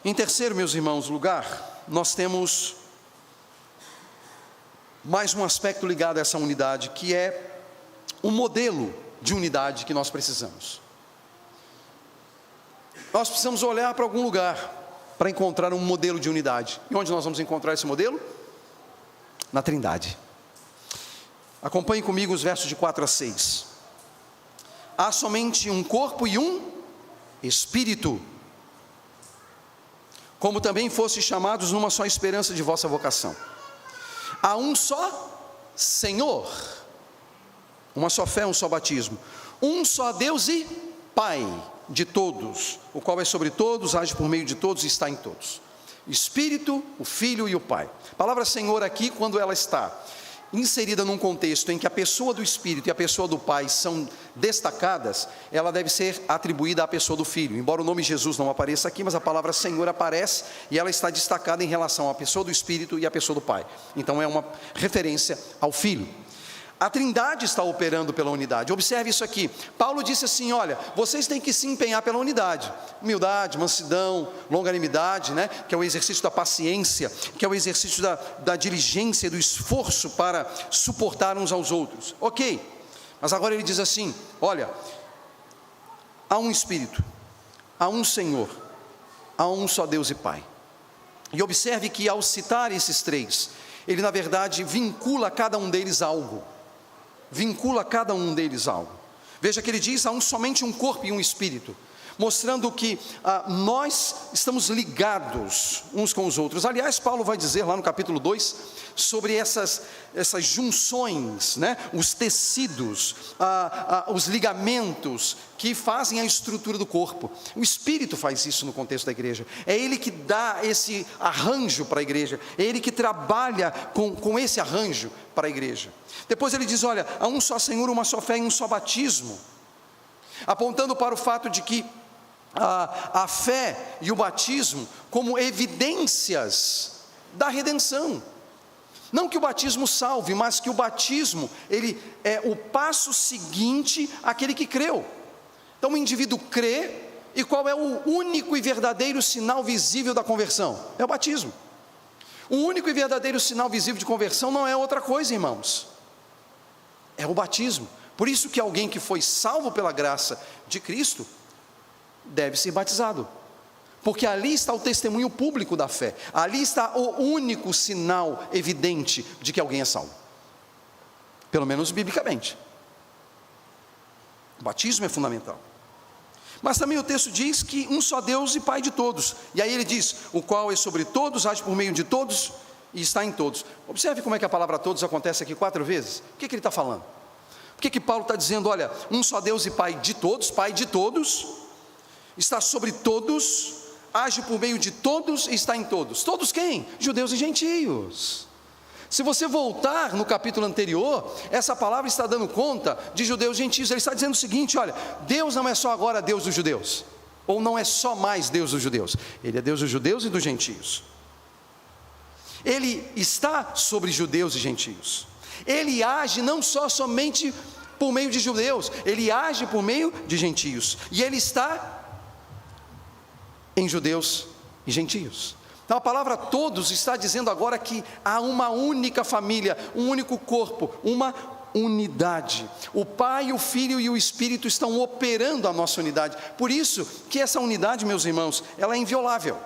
Em terceiro, meus irmãos, lugar, nós temos mais um aspecto ligado a essa unidade, que é o modelo de unidade que nós precisamos. Nós precisamos olhar para algum lugar para encontrar um modelo de unidade. E onde nós vamos encontrar esse modelo? Na Trindade. Acompanhe comigo os versos de 4 a 6. Há somente um corpo e um Espírito, como também fostes chamados numa só esperança de vossa vocação. Há um só Senhor, uma só fé, um só batismo, um só Deus e Pai de todos, o qual é sobre todos, age por meio de todos e está em todos. Espírito, o Filho e o Pai. A palavra Senhor aqui, quando ela está inserida num contexto em que a pessoa do Espírito e a pessoa do Pai são destacadas, ela deve ser atribuída à pessoa do Filho. Embora o nome Jesus não apareça aqui, mas a palavra Senhor aparece e ela está destacada em relação à pessoa do Espírito e à pessoa do Pai. Então é uma referência ao Filho. A Trindade está operando pela unidade. Observe isso aqui. Paulo disse assim: olha, vocês têm que se empenhar pela unidade. Humildade, mansidão, longanimidade, que é o exercício da paciência, que é o exercício da diligência, do esforço para suportar uns aos outros. Ok, mas agora ele diz assim: olha, há um Espírito, há um Senhor, há um só Deus e Pai. E observe que ao citar esses três, ele na verdade vincula cada um deles a algo. Veja que ele diz: há somente um corpo e um espírito, mostrando que nós estamos ligados uns com os outros. Aliás, Paulo vai dizer lá no capítulo 2 sobre essas junções, os tecidos, os ligamentos que fazem a estrutura do corpo. O Espírito faz isso no contexto da igreja. É Ele que dá esse arranjo para a igreja, é Ele que trabalha com esse arranjo para a igreja. Depois ele diz: olha, há um só Senhor, uma só fé e um só batismo, apontando para o fato de que a fé e o batismo como evidências da redenção. Não que o batismo salve, mas que o batismo, ele é o passo seguinte àquele que creu. Então o indivíduo crê, e qual é o único e verdadeiro sinal visível da conversão? É o batismo. O único e verdadeiro sinal visível de conversão não é outra coisa, irmãos, é o batismo. Por isso que alguém que foi salvo pela graça de Cristo deve ser batizado, porque ali está o testemunho público da fé, ali está o único sinal evidente de que alguém é salvo, pelo menos biblicamente. O batismo é fundamental. Mas também o texto diz que um só Deus e Pai de todos, e aí ele diz: o qual é sobre todos, age por meio de todos e está em todos. Observe como é que a palavra todos acontece aqui 4 vezes. O que ele está falando? Por que Paulo está dizendo: olha, um só Deus e Pai de todos, está sobre todos, age por meio de todos e está em todos. Todos quem? Judeus e gentios. Se você voltar no capítulo anterior, essa palavra está dando conta de judeus e gentios. Ele está dizendo o seguinte: olha, Deus não é só agora Deus dos judeus, ou não é só mais Deus dos judeus, Ele é Deus dos judeus e dos gentios. Ele está sobre judeus e gentios. Ele age não somente por meio de judeus, Ele age por meio de gentios, e Ele está em judeus e gentios. Então a palavra todos está dizendo agora que há uma única família, um único corpo, uma unidade. O Pai, o Filho e o Espírito estão operando a nossa unidade. Por isso que essa unidade, meus irmãos, ela é inviolável.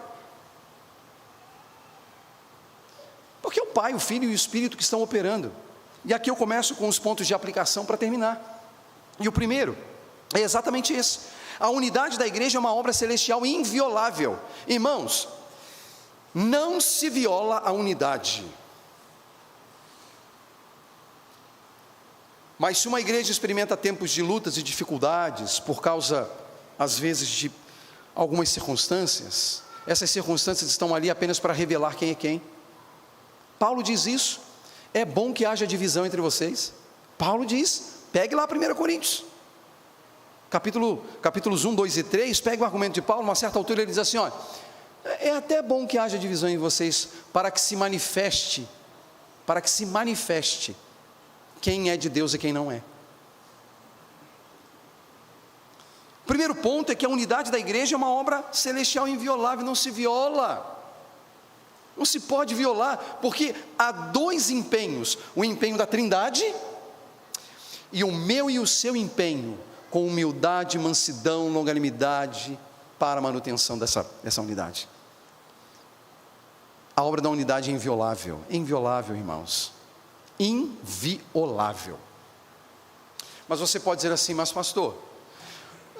Porque o Pai, o Filho e o Espírito que estão operando. E aqui eu começo com os pontos de aplicação para terminar. E o primeiro é exatamente esse: a unidade da igreja é uma obra celestial inviolável. Irmãos, não se viola a unidade. Mas se uma igreja experimenta tempos de lutas e dificuldades, por causa, às vezes, de algumas circunstâncias, essas circunstâncias estão ali apenas para revelar quem é quem. Paulo diz isso: é bom que haja divisão entre vocês. Paulo diz, pegue lá 1 Coríntios, capítulos 1, 2 e 3, pegue o argumento de Paulo. Uma certa altura ele diz assim: olha, é até bom que haja divisão em vocês, para que se manifeste quem é de Deus e quem não é. O primeiro ponto é que a unidade da igreja é uma obra celestial inviolável, não se viola. Não se pode violar, porque há dois empenhos: o empenho da Trindade e o meu e o seu empenho, com humildade, mansidão, longanimidade, para a manutenção dessa unidade. A obra da unidade é inviolável, irmãos, inviolável. Mas você pode dizer assim: mas pastor,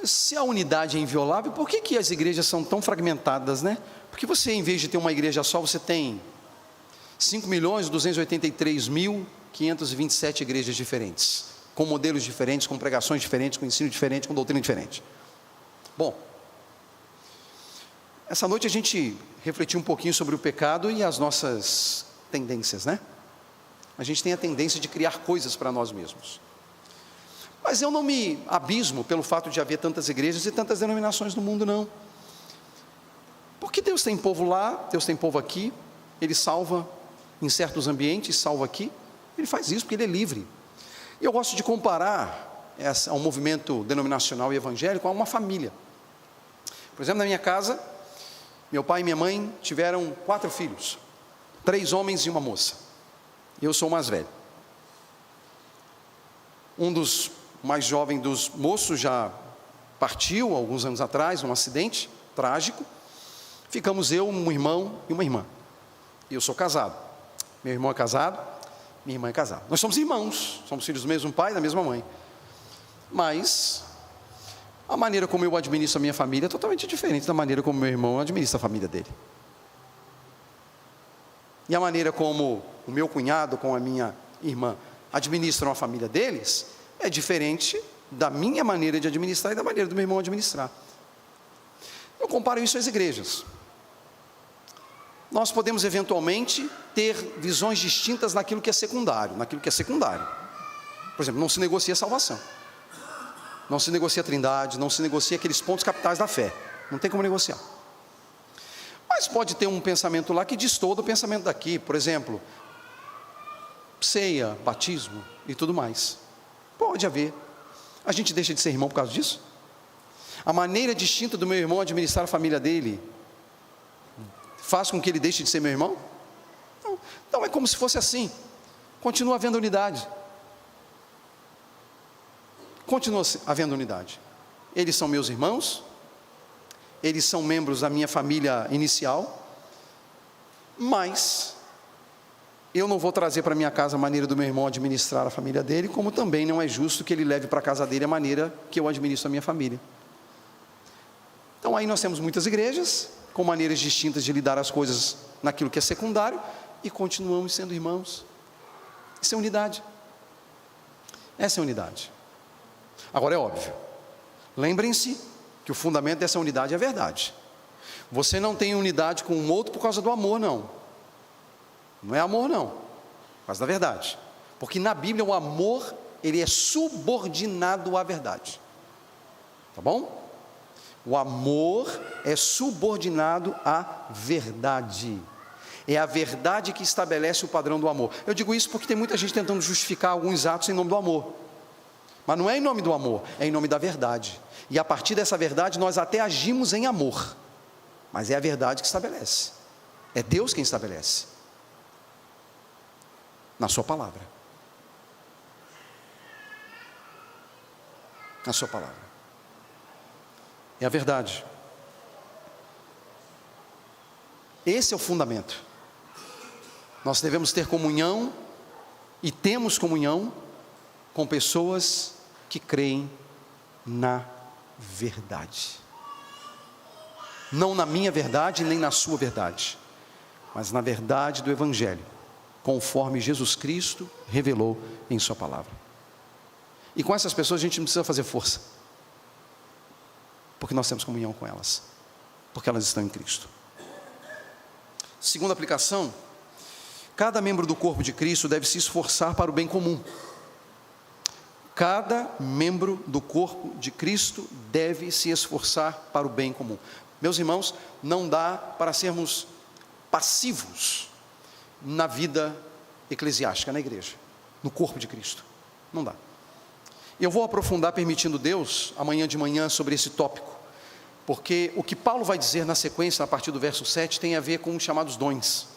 se a unidade é inviolável, por que as igrejas são tão fragmentadas, né? Porque você, em vez de ter uma igreja só, você tem 5.283.527 igrejas diferentes, com modelos diferentes, com pregações diferentes, com ensino diferente, com doutrina diferente. Bom, essa noite a gente refletiu um pouquinho sobre o pecado e as nossas tendências, né? A gente tem a tendência de criar coisas para nós mesmos. Mas eu não me abismo pelo fato de haver tantas igrejas e tantas denominações no mundo, não. Porque Deus tem povo lá, Deus tem povo aqui. Ele salva em certos ambientes, salva aqui. Ele faz isso porque Ele é livre. E eu gosto de comparar um movimento denominacional e evangélico a uma família. Por exemplo, na minha casa, meu pai e minha mãe tiveram 4 filhos, 3 homens e uma moça. Eu sou o mais velho. Um dos mais jovens dos moços já partiu alguns anos atrás, num acidente trágico. Ficamos eu, um irmão e uma irmã. Eu sou casado, meu irmão é casado, minha irmã é casada. Nós somos irmãos, somos filhos do mesmo pai e da mesma mãe. Mas a maneira como eu administro a minha família é totalmente diferente da maneira como meu irmão administra a família dele. E a maneira como o meu cunhado com a minha irmã administram a família deles é diferente da minha maneira de administrar e da maneira do meu irmão administrar. Eu comparo isso às igrejas. Nós podemos eventualmente ter visões distintas naquilo que é secundário. Por exemplo, não se negocia salvação, não se negocia a Trindade, não se negocia aqueles pontos capitais da fé. Não tem como negociar. Mas pode ter um pensamento lá que destoa do pensamento daqui. Por exemplo, ceia, batismo e tudo mais. Pode haver. A gente deixa de ser irmão por causa disso? A maneira distinta do meu irmão administrar a família dele faz com que ele deixe de ser meu irmão? Não. Então é como se fosse assim. Continua havendo unidade. Continua havendo unidade. Eles são meus irmãos, eles são membros da minha família inicial, mas eu não vou trazer para minha casa a maneira do meu irmão administrar a família dele, como também não é justo que ele leve para a casa dele a maneira que eu administro a minha família. Então aí nós temos muitas igrejas com maneiras distintas de lidar as coisas naquilo que é secundário, e continuamos sendo irmãos. Isso é unidade. Essa é a unidade. Agora é óbvio, lembrem-se que o fundamento dessa unidade é a verdade. Você não tem unidade com um outro por causa do amor, não. Não é amor, não. Por causa da verdade. Porque na Bíblia o amor, ele é subordinado à verdade. Tá bom? O amor é subordinado à verdade. É a verdade que estabelece o padrão do amor. Eu digo isso porque tem muita gente tentando justificar alguns atos em nome do amor. Mas não é em nome do amor, é em nome da verdade. E a partir dessa verdade nós até agimos em amor. Mas é a verdade que estabelece. É Deus quem estabelece. Na sua palavra. Na sua palavra. É a verdade. Esse é o fundamento. Nós devemos ter comunhão, e temos comunhão, com pessoas que creem na verdade. Não na minha verdade, nem na sua verdade, mas na verdade do Evangelho, conforme Jesus Cristo revelou em sua palavra. E com essas pessoas a gente não precisa fazer força, porque nós temos comunhão com elas, porque elas estão em Cristo. Segunda aplicação: cada membro do corpo de Cristo deve se esforçar para o bem comum. Cada membro do corpo de Cristo deve se esforçar para o bem comum. Meus irmãos, não dá para sermos passivos na vida eclesiástica, na igreja, no corpo de Cristo. Não dá. Eu vou aprofundar, permitindo Deus, amanhã de manhã sobre esse tópico, porque o que Paulo vai dizer na sequência, a partir do verso 7, tem a ver com os chamados dons.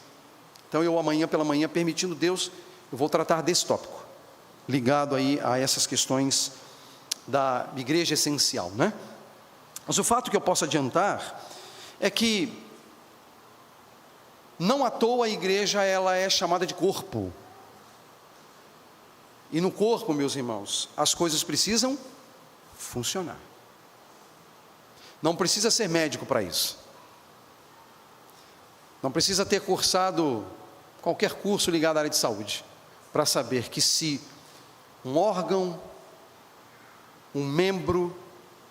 Então eu amanhã pela manhã, permitindo Deus, eu vou tratar desse tópico, ligado aí a essas questões da igreja essencial, né? Mas o fato que eu posso adiantar é que não à toa a igreja ela é chamada de corpo. E no corpo, meus irmãos, as coisas precisam funcionar. Não precisa ser médico para isso. Não precisa ter cursado qualquer curso ligado à área de saúde para saber que se um órgão, um membro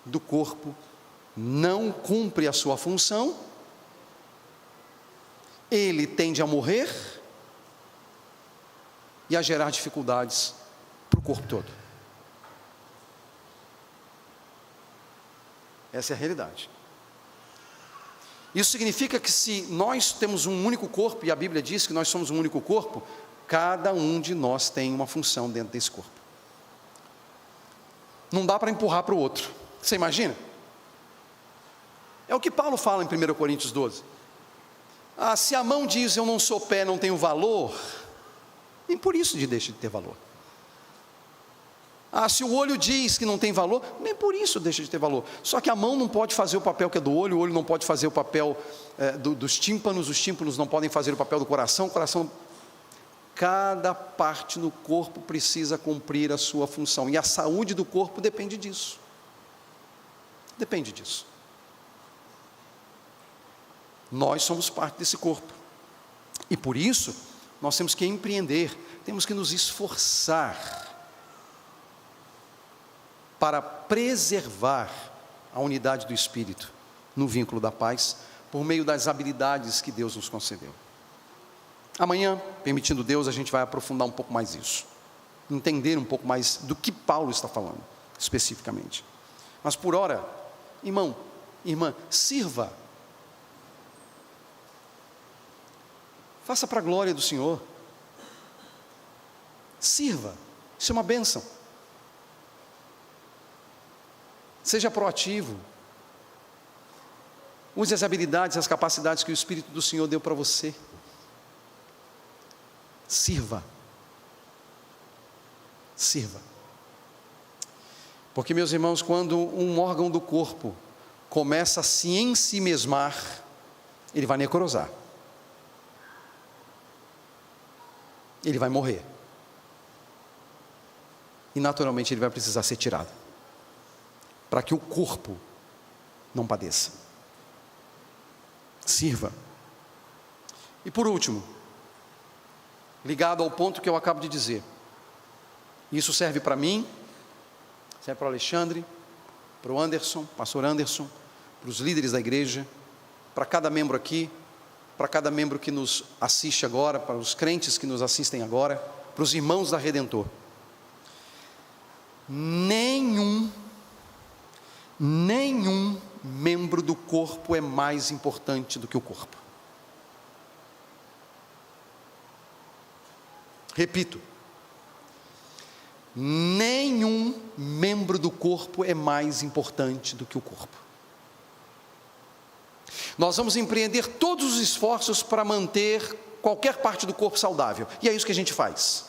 do corpo não cumpre a sua função, ele tende a morrer e a gerar dificuldades para o corpo todo. Essa é a realidade. Isso significa que se nós temos um único corpo, e a Bíblia diz que nós somos um único corpo, cada um de nós tem uma função dentro desse corpo. Não dá para empurrar para o outro. Você imagina? É o que Paulo fala em 1 Coríntios 12. Se a mão diz eu não sou pé, não tenho valor, nem por isso deixa de ter valor. Se o olho diz que não tem valor, nem por isso deixa de ter valor. Só que a mão não pode fazer o papel que é do olho, o olho não pode fazer o papel dos tímpanos, os tímpanos não podem fazer o papel do coração, o coração... Cada parte no corpo precisa cumprir a sua função, e a saúde do corpo depende disso. Depende disso. Nós somos parte desse corpo, e por isso nós temos que empreender, temos que nos esforçar para preservar a unidade do Espírito no vínculo da paz, por meio das habilidades que Deus nos concedeu. Amanhã, permitindo Deus, a gente vai aprofundar um pouco mais isso, entender um pouco mais do que Paulo está falando, especificamente. Mas por ora, irmão, irmã, sirva. Faça para a glória do Senhor. Sirva. Isso é uma bênção. Seja proativo. Use as habilidades, as capacidades que o Espírito do Senhor deu para você. Sirva. Sirva. Porque, meus irmãos, quando um órgão do corpo começa a se ensimesmar, ele vai necrosar. Ele vai morrer. E naturalmente ele vai precisar ser tirado, para que o corpo não padeça. Sirva. E por último, ligado ao ponto que eu acabo de dizer, isso serve para mim, serve para o Alexandre, para o Anderson, pastor Anderson, para os líderes da igreja, para cada membro aqui, para cada membro que nos assiste agora, para os crentes que nos assistem agora, para os irmãos da Redentor. Nenhum membro do corpo é mais importante do que o corpo. Repito, nenhum membro do corpo é mais importante do que o corpo. Nós vamos empreender todos os esforços para manter qualquer parte do corpo saudável, e é isso que a gente faz.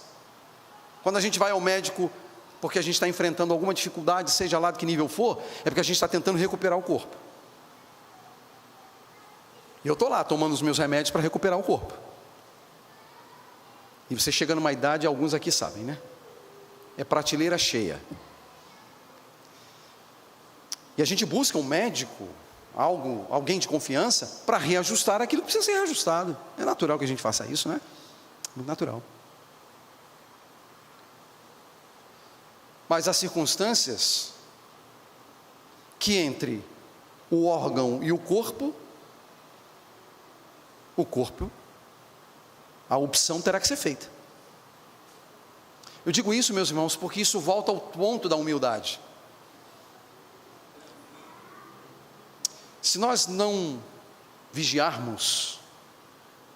Quando a gente vai ao médico, porque a gente está enfrentando alguma dificuldade, seja lá de que nível for, é porque a gente está tentando recuperar o corpo. E eu estou lá tomando os meus remédios para recuperar o corpo. E você chega numa idade, alguns aqui sabem, né? É prateleira cheia. E a gente busca um médico, alguém de confiança, para reajustar aquilo que precisa ser reajustado. É natural que a gente faça isso, né? Muito natural. Mas há circunstâncias que entre o órgão e o corpo, a opção terá que ser feita. Eu digo isso, meus irmãos, porque isso volta ao ponto da humildade. Se nós não vigiarmos,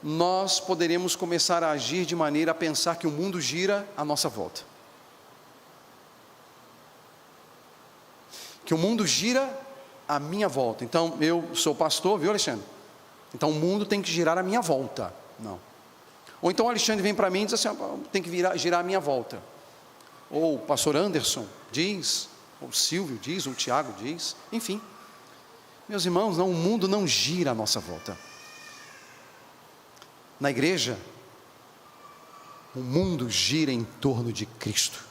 nós poderemos começar a agir de maneira a pensar que o mundo gira à nossa volta. Que o mundo gira à minha volta. Então, eu sou pastor, viu, Alexandre? Então, o mundo tem que girar à minha volta. Não. Ou então o Alexandre vem para mim e diz assim, tem que girar à minha volta. Ou o pastor Anderson diz, ou o Silvio diz, ou o Tiago diz, enfim. Meus irmãos, não, o mundo não gira à nossa volta. Na igreja, o mundo gira em torno de Cristo.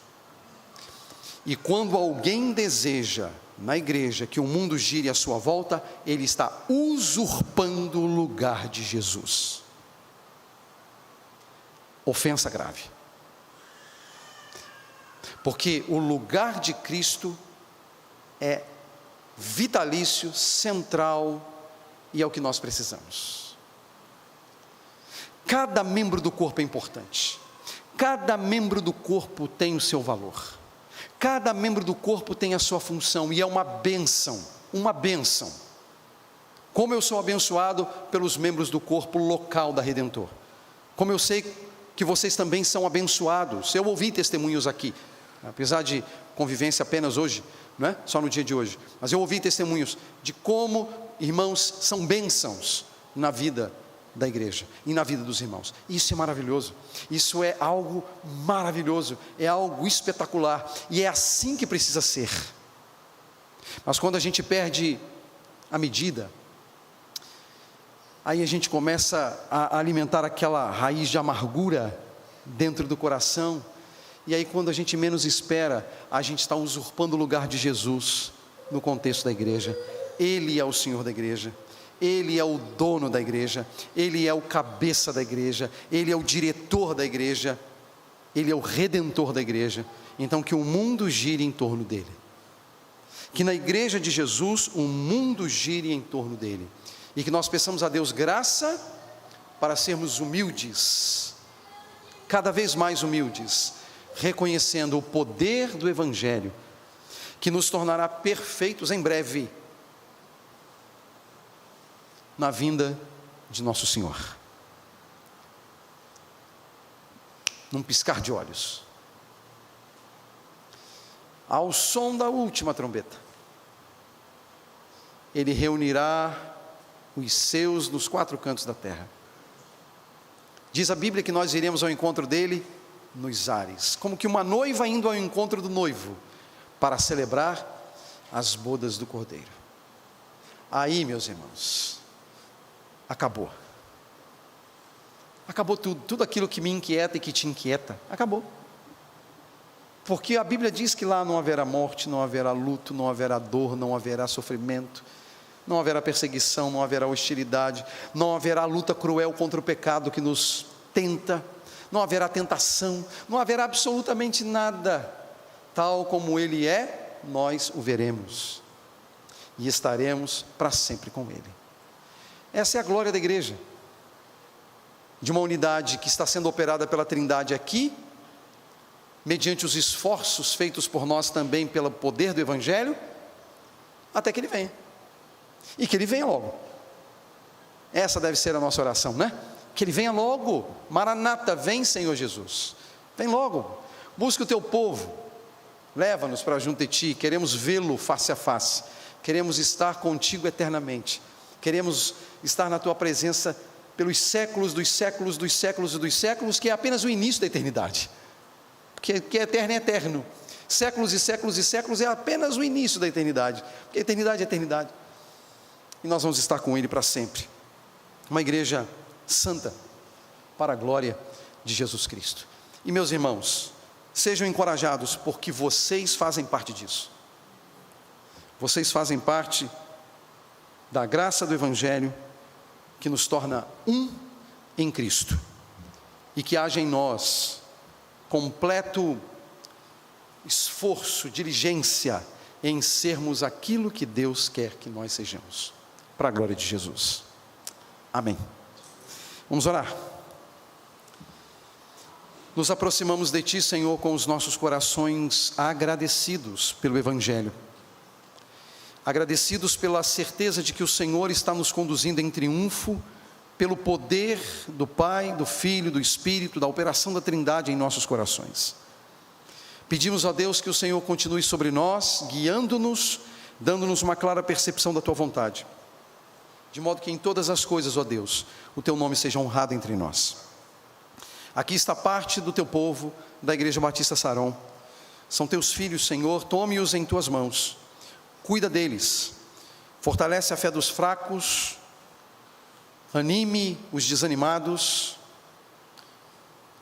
E quando alguém deseja, na igreja, que o mundo gire à sua volta, ele está usurpando o lugar de Jesus. Ofensa grave. Porque o lugar de Cristo é vitalício, central, e é o que nós precisamos. Cada membro do corpo é importante. Cada membro do corpo tem o seu valor. Cada membro do corpo tem a sua função, e é uma bênção, uma bênção. Como eu sou abençoado pelos membros do corpo local da Redentor. Como eu sei que vocês também são abençoados. Eu ouvi testemunhos aqui, apesar de convivência apenas hoje, não é? Só no dia de hoje, mas eu ouvi testemunhos de como irmãos são bênçãos na vida da igreja e na vida dos irmãos. Isso é maravilhoso, isso é algo maravilhoso, é algo espetacular, e é assim que precisa ser. Mas quando a gente perde a medida, aí a gente começa a alimentar aquela raiz de amargura dentro do coração, e aí quando a gente menos espera, a gente está usurpando o lugar de Jesus no contexto da igreja. Ele é o Senhor da igreja, Ele é o dono da igreja, Ele é o cabeça da igreja, Ele é o diretor da igreja, Ele é o redentor da igreja. Então que o mundo gire em torno dele, que na igreja de Jesus o mundo gire em torno dele, e que nós peçamos a Deus graça para sermos humildes, cada vez mais humildes, reconhecendo o poder do Evangelho, que nos tornará perfeitos em breve, na vinda de nosso Senhor. Num piscar de olhos, ao som da última trombeta, Ele reunirá os seus nos quatro cantos da terra. Diz a Bíblia que nós iremos ao encontro dele nos ares, como que uma noiva indo ao encontro do noivo, para celebrar as bodas do Cordeiro. Aí, meus irmãos, acabou tudo aquilo que me inquieta e que te inquieta, acabou, porque a Bíblia diz que lá não haverá morte, não haverá luto, não haverá dor, não haverá sofrimento, não haverá perseguição, não haverá hostilidade, não haverá luta cruel contra o pecado que nos tenta, não haverá tentação, não haverá absolutamente nada. Tal como Ele é, nós o veremos, e estaremos para sempre com Ele. Essa é a glória da igreja, de uma unidade que está sendo operada pela Trindade aqui, mediante os esforços feitos por nós também pelo poder do Evangelho, até que Ele venha, e que Ele venha logo. Essa deve ser a nossa oração, né? Que Ele venha logo. Maranata, vem Senhor Jesus, vem logo. Busca o teu povo, leva-nos para junto de ti, queremos vê-lo face a face, queremos estar contigo eternamente, queremos estar na tua presença pelos séculos dos séculos dos séculos e dos séculos, que é apenas o início da eternidade, que eterno é eterno, séculos e séculos e séculos é apenas o início da eternidade, porque a eternidade é eternidade, e nós vamos estar com Ele para sempre. Uma igreja santa, para a glória de Jesus Cristo. E meus irmãos, sejam encorajados, porque vocês fazem parte disso. Vocês fazem parte da graça do Evangelho, que nos torna um em Cristo, e que haja em nós completo esforço, diligência em sermos aquilo que Deus quer que nós sejamos, para a glória de Jesus. Amém. Vamos orar. Nos aproximamos de Ti, Senhor, com os nossos corações agradecidos pelo Evangelho, agradecidos pela certeza de que o Senhor está nos conduzindo em triunfo, pelo poder do Pai, do Filho, do Espírito, da operação da Trindade em nossos corações. Pedimos a Deus que o Senhor continue sobre nós, guiando-nos, dando-nos uma clara percepção da Tua vontade, de modo que em todas as coisas, ó Deus, o Teu nome seja honrado entre nós. Aqui está parte do Teu povo, da Igreja Batista Sarão. São Teus filhos, Senhor, tome-os em Tuas mãos, cuida deles, fortalece a fé dos fracos, anime os desanimados,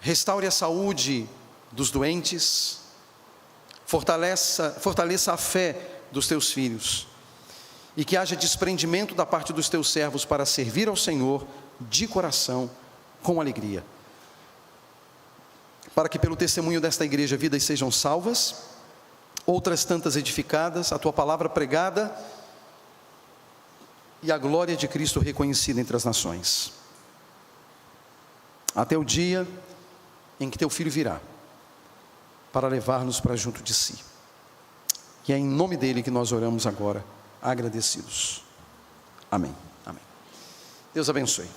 restaure a saúde dos doentes, fortaleça a fé dos Teus filhos, e que haja desprendimento da parte dos Teus servos para servir ao Senhor de coração, com alegria, para que pelo testemunho desta igreja vidas sejam salvas, outras tantas edificadas, a Tua palavra pregada e a glória de Cristo reconhecida entre as nações, até o dia em que Teu Filho virá para levar-nos para junto de si. E é em nome dele que nós oramos agora, agradecidos. Amém. Amém. Deus abençoe.